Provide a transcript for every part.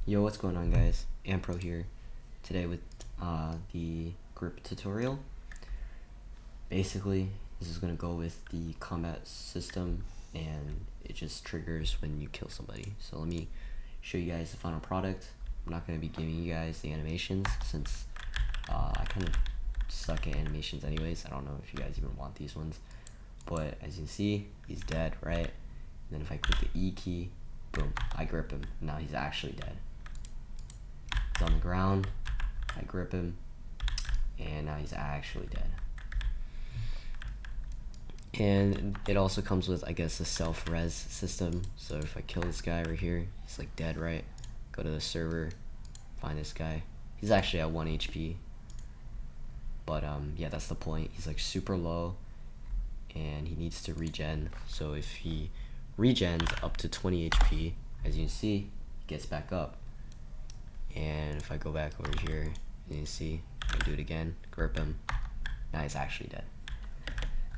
Yo, what's going on, guys? Ampro here today with the grip tutorial. Basically, this is going to go with the combat system, and it just triggers when you kill somebody. So let me show you guys the final product. I'm not going to be giving you guys the animations since I kind of suck at animations anyways. I don't know if you guys even want these ones, but as you can see, he's dead, right? And then if I click the E key, boom, I grip him. Now he's actually dead. He's on the ground, I grip him, and now he's actually dead. And it also comes with, I guess, a self-res system. So if I kill this guy right here, he's like dead, right? Go to the server, find this guy. He's actually at 1 HP. But yeah, that's the point. He's like super low, and he needs to regen. So if he regens up to 20 HP, as you can see, he gets back up. And if I go back over here, you can see, I do it again, grip him, now he's actually dead.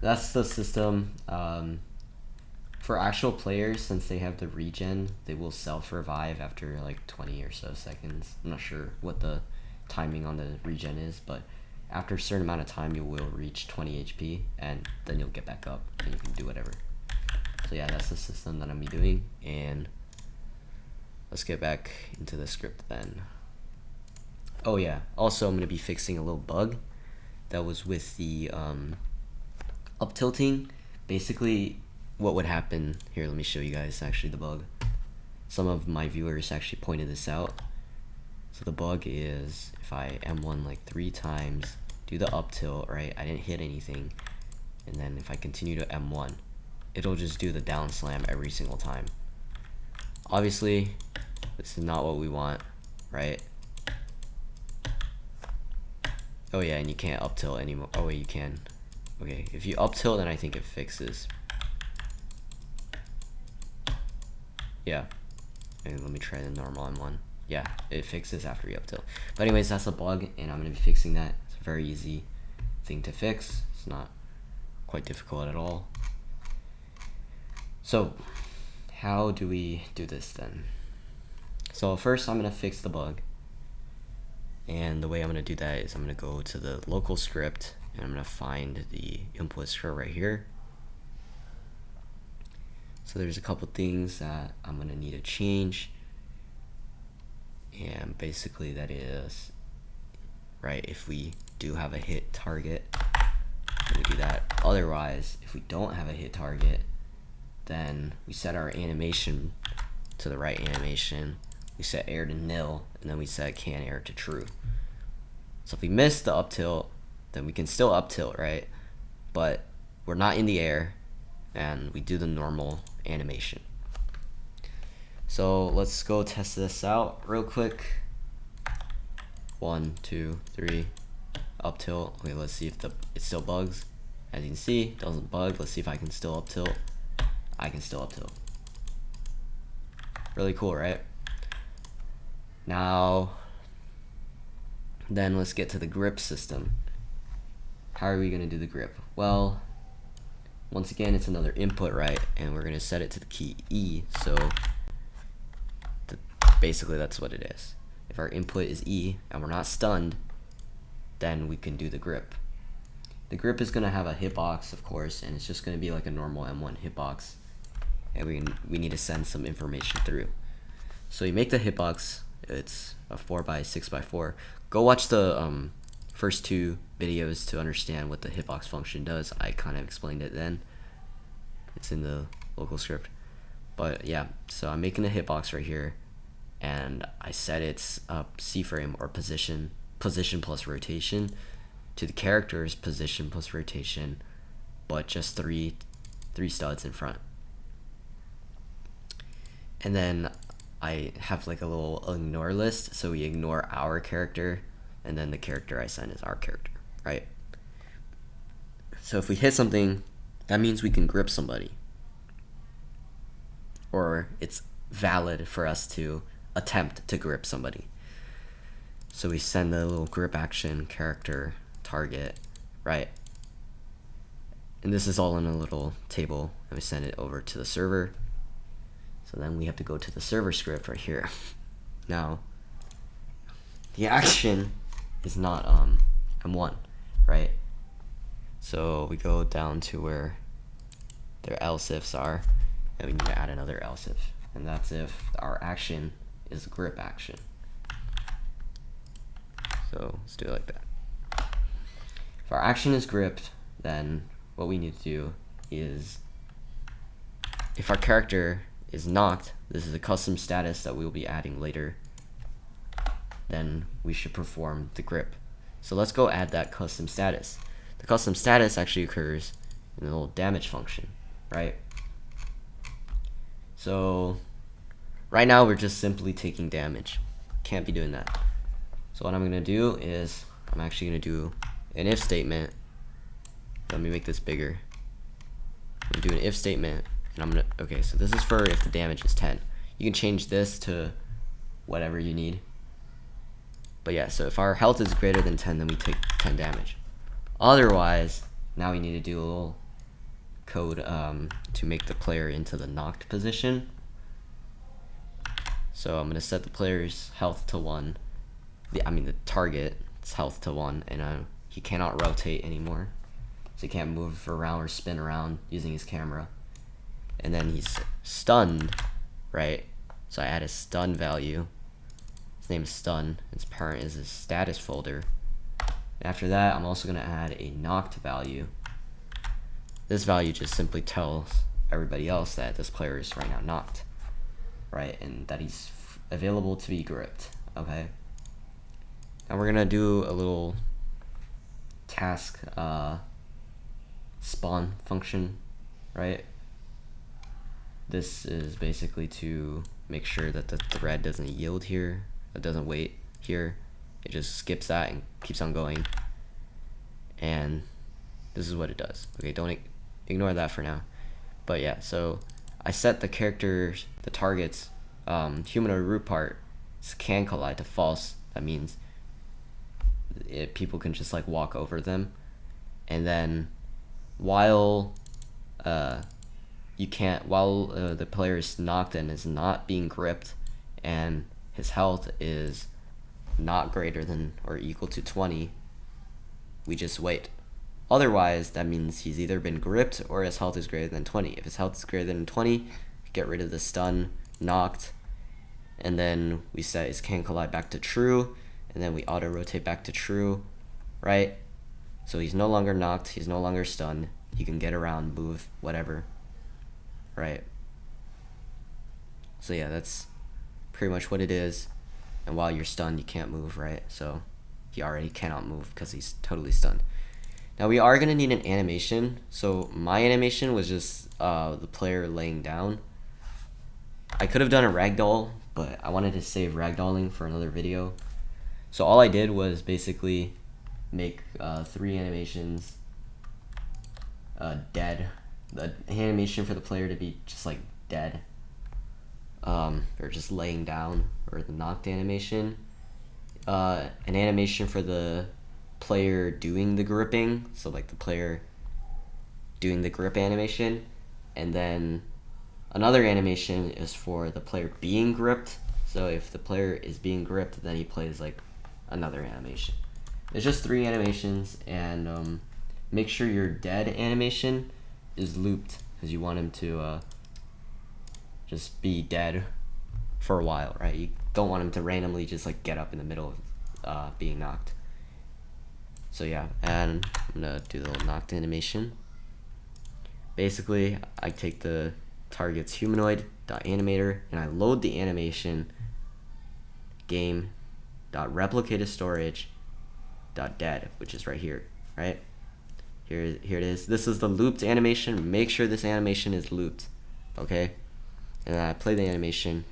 That's the system. For actual players, since they have the regen, they will self-revive after like 20 or so seconds. I'm not sure what the timing on the regen is, but after a certain amount of time, you will reach 20 HP, and then you'll get back up, and you can do whatever. So yeah, that's the system that I'm be doing, and let's get back into the script then. Oh yeah, also I'm going to be fixing a little bug that was with the uptilting. Basically, what would happen, here, let me show you guys actually the bug. Some of my viewers actually pointed this out. So the bug is, if I M1 like 3 times, do the up tilt, right? I didn't hit anything. And then if I continue to M1, it'll just do the down slam every single time. Obviously, this is not what we want, right? Oh yeah, and you can't up tilt anymore. Oh wait, you can. Okay, if you up tilt, then I think it fixes. Yeah. And let me try the normal M1. Yeah, it fixes after you up tilt. But anyways, that's a bug, and I'm gonna be fixing that. It's a very easy thing to fix. It's not quite difficult at all. So, how do we do this then? So first, I'm gonna fix the bug. And the way I'm going to do that is I'm going to go to the local script, and I'm going to find the input script right here. So there's a couple things that I'm going to need to change. And basically that is, right, if we do have a hit target, we do that. Otherwise, if we don't have a hit target, then we set our animation to the right animation. We set air to nil, and then we set can air to true. So if we miss the up tilt, then we can still up tilt, right? But we're not in the air, and we do the normal animation. So let's go test this out real quick. 1, 2, 3, up tilt. Okay, let's see if it still bugs. As you can see, it doesn't bug. Let's see if I can still up tilt. I can still up tilt. Really cool, right? Now, then let's get to the grip system. How are we going to do the grip? Well, once again, it's another input, right? And we're going to set it to the key E. So basically that's what it is. If our input is E and we're not stunned, then we can do the grip. The grip is going to have a hitbox, of course, and it's just going to be like a normal M1 hitbox. And we need to send some information through. So you make the hitbox. It's a 4x6x4. Go watch the first 2 videos to understand what the hitbox function does. I kind of explained it then. It's in the local script. But yeah, so I'm making a hitbox right here, and I set its C-frame or position plus rotation to the character's position plus rotation, but just three studs in front. And then I have like a little ignore list, so we ignore our character, and then the character I send is our character, right? So if we hit something, that means we can grip somebody, or it's valid for us to attempt to grip somebody. So we send the little grip action character target, right? And this is all in a little table, and we send it over to the server. So then we have to go to the server script right here. Now, the action is not M1, right? So we go down to where their else ifs are, and we need to add another else if, and that's if our action is grip action. So let's do it like that. If our action is gripped, then what we need to do is, if our character is knocked, this is a custom status that we will be adding later, then we should perform the grip. So let's go add that custom status. The custom status actually occurs in the little damage function, right? So right now we're just simply taking damage. Can't be doing that. So what I'm gonna do is, I'm actually gonna do an if statement. Let me make this bigger. I'm gonna do an if statement, and I'm gonna, okay, so this is for if the damage is 10. You can change this to whatever you need. But yeah, so if our health is greater than 10, then we take 10 damage. Otherwise, now we need to do a little code to make the player into the knocked position. So I'm gonna set the player's health to 1. The target's health to 1, and he cannot rotate anymore. So he can't move around or spin around using his camera. And then he's stunned, right? So I add a stun value. His name is stun. His parent is his status folder. After that, I'm also gonna add a knocked value. This value just simply tells everybody else that this player is right now knocked, right? And that he's available to be gripped, okay? Now we're gonna do a little task spawn function, right? This is basically to make sure that the thread doesn't yield here, it doesn't wait here. It just skips that and keeps on going. And this is what it does. Okay, don't ignore that for now. But yeah, so I set the characters, the targets, humanoid root part can collide to false. That means people can just like walk over them. And then while the player is knocked and is not being gripped, and his health is not greater than or equal to 20, we just wait. Otherwise, that means he's either been gripped or his health is greater than 20. If his health is greater than 20, get rid of the stun, knocked, and then we set his can collide back to true, and then we auto rotate back to true, right? So he's no longer knocked, he's no longer stunned, he can get around, move, whatever, right? So yeah, that's pretty much what it is. And while you're stunned, you can't move, right? So he already cannot move because he's totally stunned. Now we are gonna need an animation. So my animation was just the player laying down. I could have done a ragdoll, but I wanted to save ragdolling for another video. So all I did was basically make 3 animations dead. The animation for the player to be just like dead, or just laying down, or the knocked animation. An animation for the player doing the gripping, so like the player doing the grip animation, and then another animation is for the player being gripped. So if the player is being gripped, then he plays like another animation. There's just 3 animations, and make sure your dead animation is looped, because you want him to just be dead for a while, right? You don't want him to randomly just like get up in the middle of being knocked. So yeah, and I'm gonna do the little knocked animation. Basically, I take the target's humanoid.animator and I load the animation game.replicated-storage.dead, which is right here, right? Here it is. This is the looped animation. Make sure this animation is looped, okay? And then I play the animation,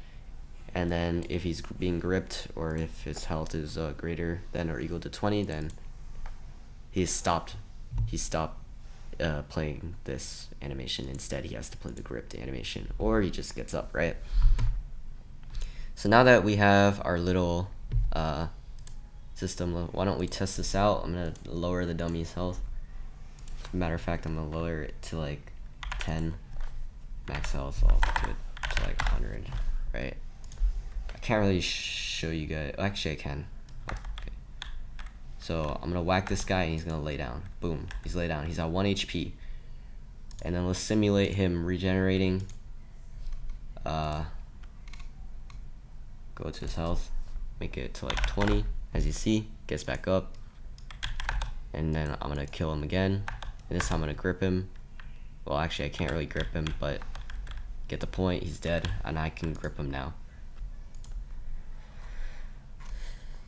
and then if he's being gripped or if his health is greater than or equal to 20, then he's stopped playing this animation. Instead, he has to play the gripped animation, or he just gets up, right? So now that we have our little system, why don't we test this out? I'm gonna lower the dummy's health. Matter of fact, I'm gonna lower it to like 10 max health. I'll do it to like 100, right? I can't really show you guys. Actually, I can. Okay. So I'm gonna whack this guy and he's gonna lay down. Boom, he's laid down. He's at 1 HP. And then let's simulate him regenerating. Go to his health, make it to like 20. As you see, gets back up. And then I'm gonna kill him again. And this time I'm gonna grip him. Well, actually I can't really grip him, but get the point. He's dead, and I can grip him now.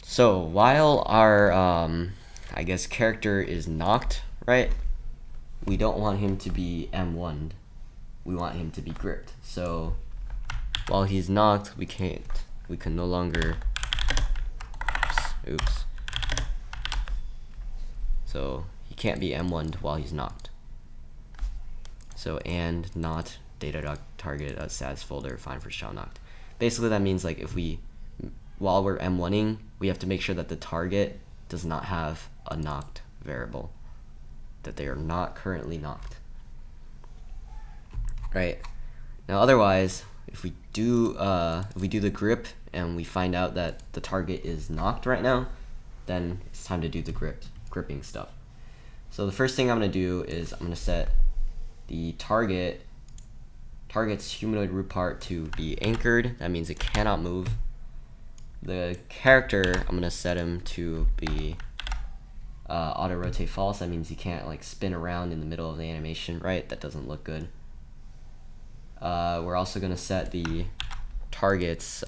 So while our I guess character is knocked, right? We don't want him to be M1'd. We want him to be gripped. So while he's knocked, we can no longer. Oops. So he can't be M1'd while he's knocked. So and not data target status folder find for child knocked. Basically that means like if we, while we're M1ing, we have to make sure that the target does not have a knocked variable, that they are not currently knocked. Right. Now otherwise, if we do the grip and we find out that the target is knocked right now, then it's time to do the gripping stuff. So the first thing I'm gonna do is I'm gonna set the target's humanoid root part to be anchored. That means it cannot move. The character, I'm gonna set him to be auto rotate false. That means he can't like spin around in the middle of the animation, right? That doesn't look good. We're also gonna set the target's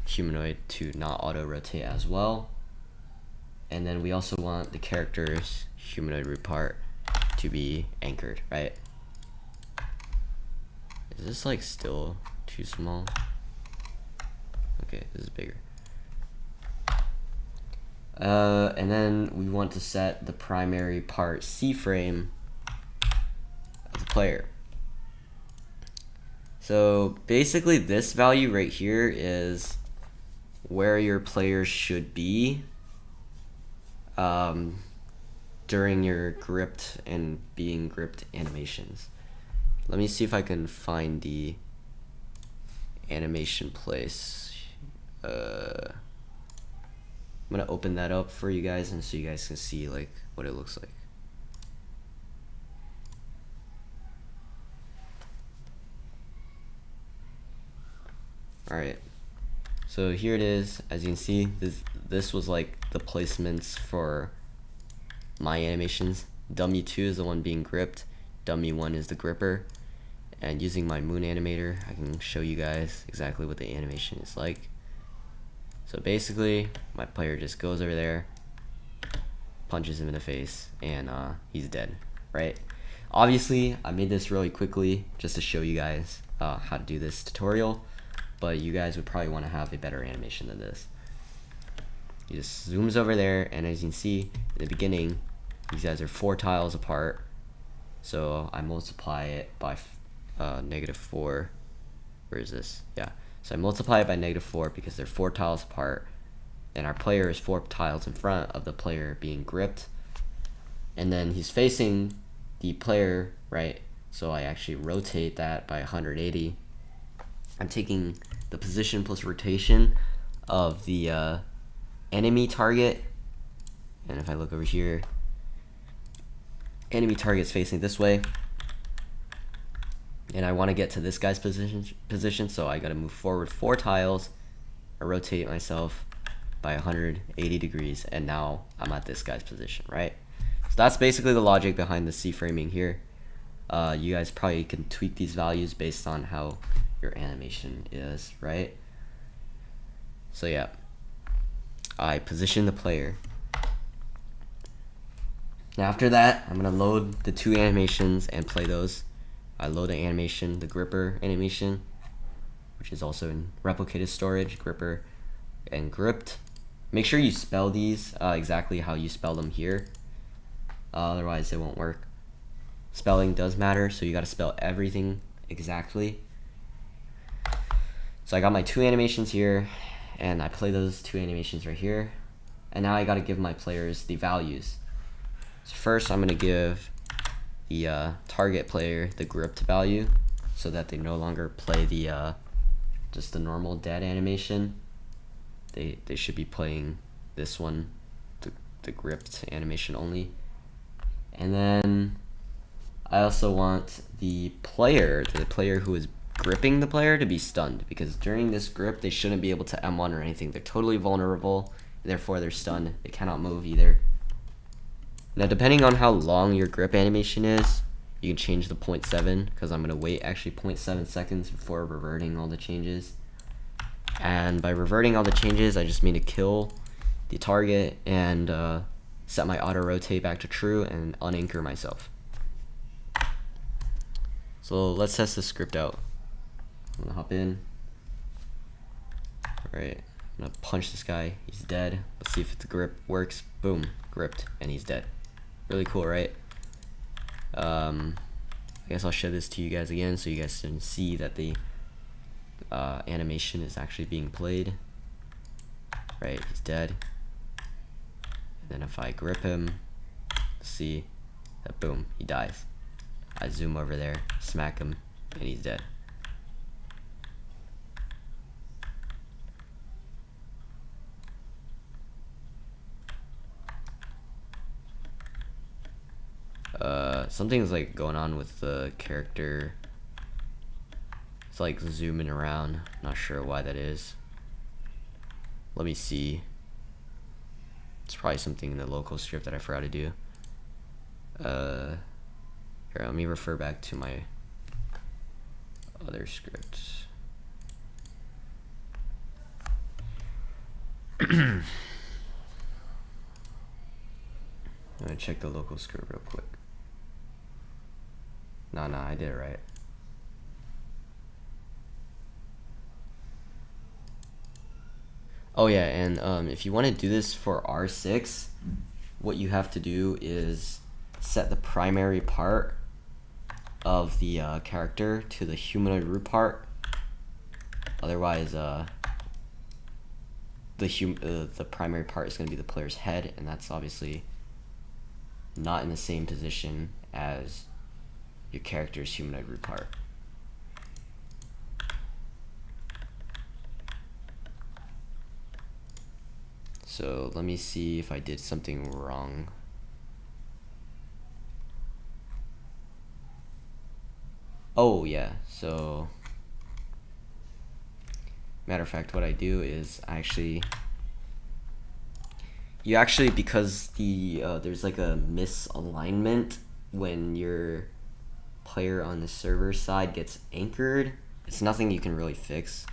humanoid to not auto rotate as well. And then we also want the character's humanoid root part to be anchored, right? Is this like still too small? Okay, this is bigger. And then we want to set the primary part C frame of the player. So basically this value right here is where your player should be during your gripped and being gripped animations. Let me see if I can find the animation place. I'm gonna open that up for you guys and so you guys can see like what it looks like. Alright, so here it is. As you can see, this was like the placements for my animations. Dummy 2 is the one being gripped, Dummy 1 is the gripper, and using my moon animator I can show you guys exactly what the animation is like. So basically my player just goes over there, punches him in the face, and he's dead, right? Obviously I made this really quickly just to show you guys how to do this tutorial, but you guys would probably want to have a better animation than this. He just zooms over there, and as you can see in the beginning, these guys are 4 tiles apart. So I multiply it by -4. Where is this? Yeah. So I multiply it by -4 because they're 4 tiles apart, and our player is 4 tiles in front of the player being gripped. And then he's facing the player, right? So I actually rotate that by 180. I'm taking the position plus rotation of the enemy target, and if I look over here, enemy target's facing this way, and I want to get to this guy's position, so I got to move forward 4 tiles. I rotate myself by 180 degrees, and now I'm at this guy's position, right? So that's basically the logic behind the C framing here. You guys probably can tweak these values based on how your animation is, right? So yeah, I position the player. Now after that, I'm gonna load the 2 animations and play those. I load the animation, the gripper animation, which is also in replicated storage, gripper and gripped. Make sure you spell these exactly how you spell them here, otherwise it won't work. Spelling does matter, so you gotta spell everything exactly. So I got my 2 animations here, and I play those 2 animations right here, and now I gotta give my players the values. So first I'm gonna give the target player the gripped value so that they no longer play the just the normal dead animation. they should be playing this one, the gripped animation only. And then I also want the player who is gripping the player to be stunned, because during this grip they shouldn't be able to M1 or anything. They're totally vulnerable, therefore they're stunned. They cannot move either. Now depending on how long your grip animation is, you can change the 0.7, because I'm going to wait actually 0.7 seconds before reverting all the changes. And by reverting all the changes, I just mean to kill the target and set my auto rotate back to true and unanchor myself. So let's test this script out. I'm gonna hop in. Alright, I'm gonna punch this guy. He's dead. Let's see if the grip works. Boom, gripped, and he's dead. Really cool, right? I guess I'll show this to you guys again so you guys can see that the animation is actually being played. Right, he's dead. And then if I grip him, see that boom, he dies. I zoom over there, smack him, and he's dead. Something's like going on with the character. It's like zooming around. Not sure why that is. Let me see. It's probably something in the local script that I forgot to do. Here, let me refer back to my other scripts. I'm gonna check the local script real quick. No, I did it right. Oh yeah, and if you want to do this for R6, what you have to do is set the primary part of the character to the humanoid root part. Otherwise, the primary part is going to be the player's head, and that's obviously not in the same position as your character's humanoid root part. So let me see if I did something wrong. Oh yeah, so matter of fact, what I do is because there's like a misalignment when your player on the server side gets anchored. It's nothing you can really fix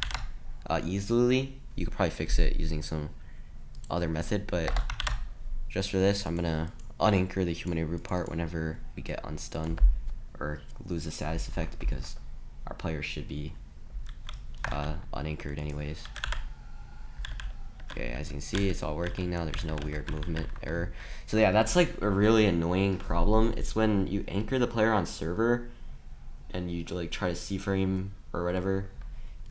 easily. You could probably fix it using some other method, but just for this, I'm gonna unanchor the humanoid root part whenever we get unstunned or lose the status effect, because our player should be unanchored anyways. Okay, as you can see, it's all working now. There's no weird movement error. So yeah, that's like a really annoying problem. It's when you anchor the player on server and you like try to C-frame or whatever,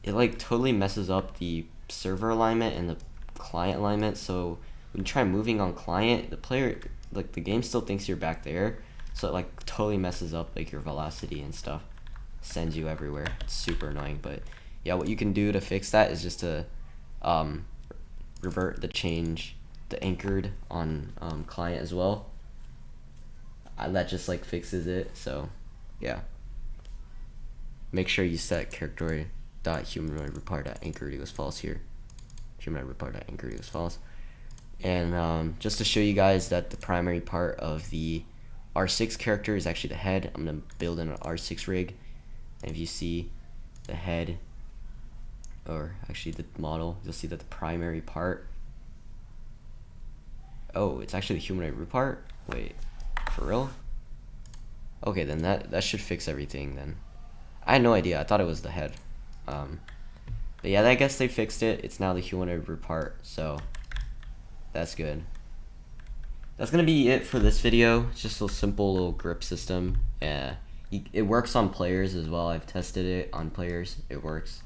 it like totally messes up the server alignment and the client alignment. So when you try moving on client, the player, like the game still thinks you're back there, so it like totally messes up like your velocity and stuff, sends you everywhere. It's super annoying. But yeah, what you can do to fix that is just to revert the anchored on client as well. That just like fixes it. So yeah, make sure you set character.humanoid root part anchored equals false here. Humanoid root part anchored equals false. And just to show you guys that the primary part of the R6 character is actually the head, I'm gonna build in an R6 rig, and if you see the head, or actually the model, you'll see that the primary part, oh, it's actually the humanoid root part. Wait, for real? Okay, then that should fix everything then. I had no idea. I thought it was the head. But yeah, I guess they fixed it. It's now the humanoid root part, so that's good. That's gonna be it for this video. It's just a simple little grip system. Yeah, it works on players as well. I've tested it on players. It works.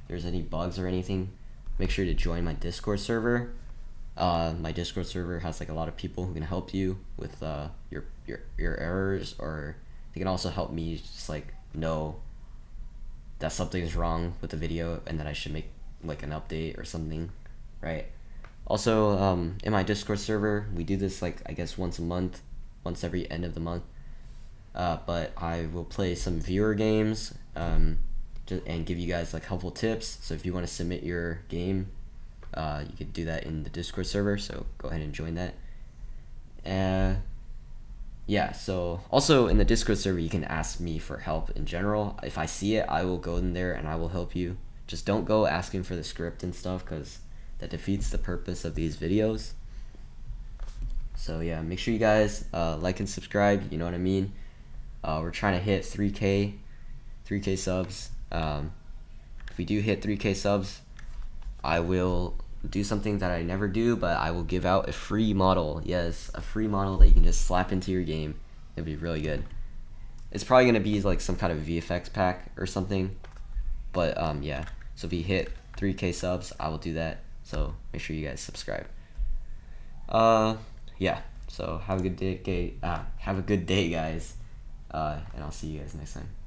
If there's any bugs or anything, make sure to join my Discord server. My Discord server has like a lot of people who can help you with your errors, or they can also help me just like know that something's wrong with the video and that I should make like an update or something. right? Also, in my Discord server, we do this like I guess once a month, once every end of the month. But I will play some viewer games, and give you guys like helpful tips. So if you want to submit your game, you could do that in the Discord server. So go ahead and join that. Yeah. So also in the Discord server, you can ask me for help in general. If I see it, I will go in there and I will help you. Just don't go asking for the script and stuff, because that defeats the purpose of these videos. So yeah, make sure you guys like and subscribe. You know what I mean. We're trying to hit 3K subs. If we do hit 3K subs, I will do something that I never do, but I will give out a free model. Yes, a free model that you can just slap into your game. It'll be really good. It's probably gonna be like some kind of VFX pack or something. But yeah. So if we hit 3K subs, I will do that. So make sure you guys subscribe. Yeah. So have a good day, guys. And I'll see you guys next time.